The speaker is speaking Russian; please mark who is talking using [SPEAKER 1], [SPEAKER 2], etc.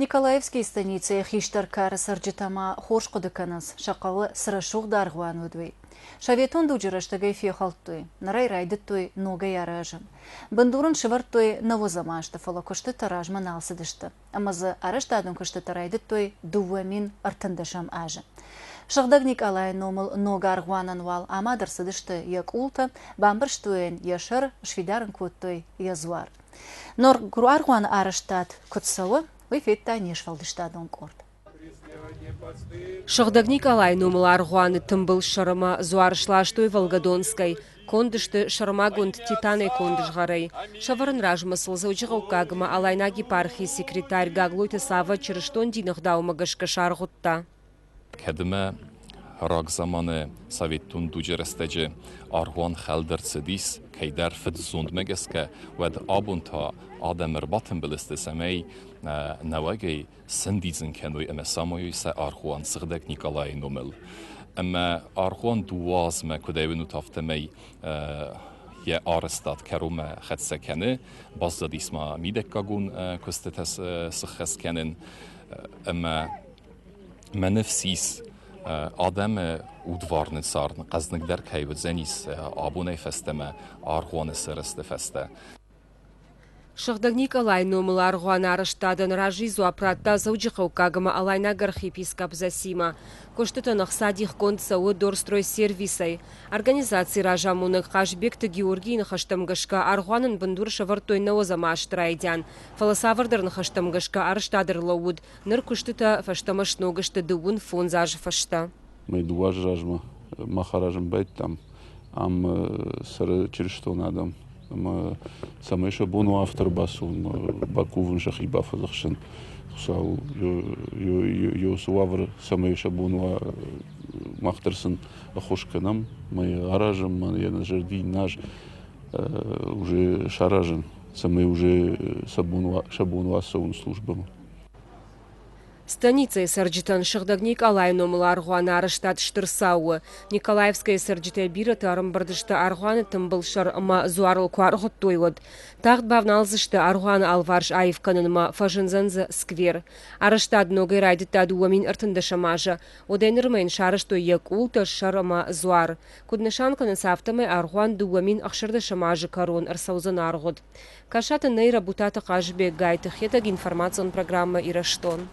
[SPEAKER 1] Николаевский станицы хиштар кар сарджитама хош кудыканыз шақалы сырашуq дарғуан өдвей. Шаветон дужираштагай фехалтуй, нарай райдыттуй нога яражын. Бандурын шыварттуй навозамашты фалакушты таражма налсыдышты. Амазы араштадын кушты тарайдыттуй дувамин артындашам ажы. Шағдаг Николай номыл нога арғуанан вал амадырсыдышты як улта, бамбырштуен яшыр швидарын куттуй язуар. Нор арғуан араштад кутсауы Выфетта нешвалдыштадон корт.
[SPEAKER 2] Шағдаг Николай номыл арғуаны тымбыл шырыма зуарышлаштой Волгодонской, кондышты шырыма гунд титаны кондыш ғарай. Шаварын ражмысыл заучығау кагыма алайна гепархи секретарь гаглойты сава чырыштон динық даумагышка шарғутта.
[SPEAKER 3] Кәдімі рак заманы Советтун дуджерестеджі арғуан хәлдірцідіс кейдер фід зондмегеске вәд абунта адамыр батын білісті сәмей نواجه سندیزن کنوی اما سامویس آرخوان صدق نیکلای نومل اما آرخوان دواز ما کدایونو تافتمی یه آرستاد کروم خد سکنه باز داد اسما میدکاگون کستتس سخس کنن اما منفسیس آدم اودوارن سارن قزنک در کیوت زنیس آبونه فستمه آرخوان سرست فسته
[SPEAKER 2] Шағдаг Николай номыл арғуан арыштадын ражизу апратта заучықау кагыма алайна гархипискап засима. Коштытынық садих концауы дорстрой сервисай. Организации ражамуны қашбекті Георгийны хаштамгышка арғуанын бұндур шавартой наозама аштрайдян. Фаласавардырын хаштамгышка арыштадыр лауд. Ныр күштыта фаштамаш ногышты дуын фон зажы фашта.
[SPEAKER 4] Майдуаж ражма махаражым байт там. Сары черештон адам. Самый еще бонус автор басу Баку в Шахиба фазахшин. Сау Йосуавр самый еще бонус махтерсон охошканам. Мы аражем, мы я на жерди наш уже шаражен. Самый уже шабону асаун службам.
[SPEAKER 2] Станица Сарджитан Шағдаг Николай номыл арғуаны арыштад штырсауы. Николаевская Сарджита бираты арымбырдышты арғуаны тымбылшыр ма зуарыл куарғыт тойлыд. Тағд бавналзышты арғуаны алварш айывканын ма фажынзанзы сквер. Арыштад ногай райдыттад уамин ыртындаша мажа. Одайнырмайын шарыштой як улты шыр ма зуар. Куднышанканы сафтамай арғуан дуамин ақшырдаша мажа карон арсаузын арғыд. Кашаты нейра бутаты қажбе гайты хетаг информацион программа Ираштон.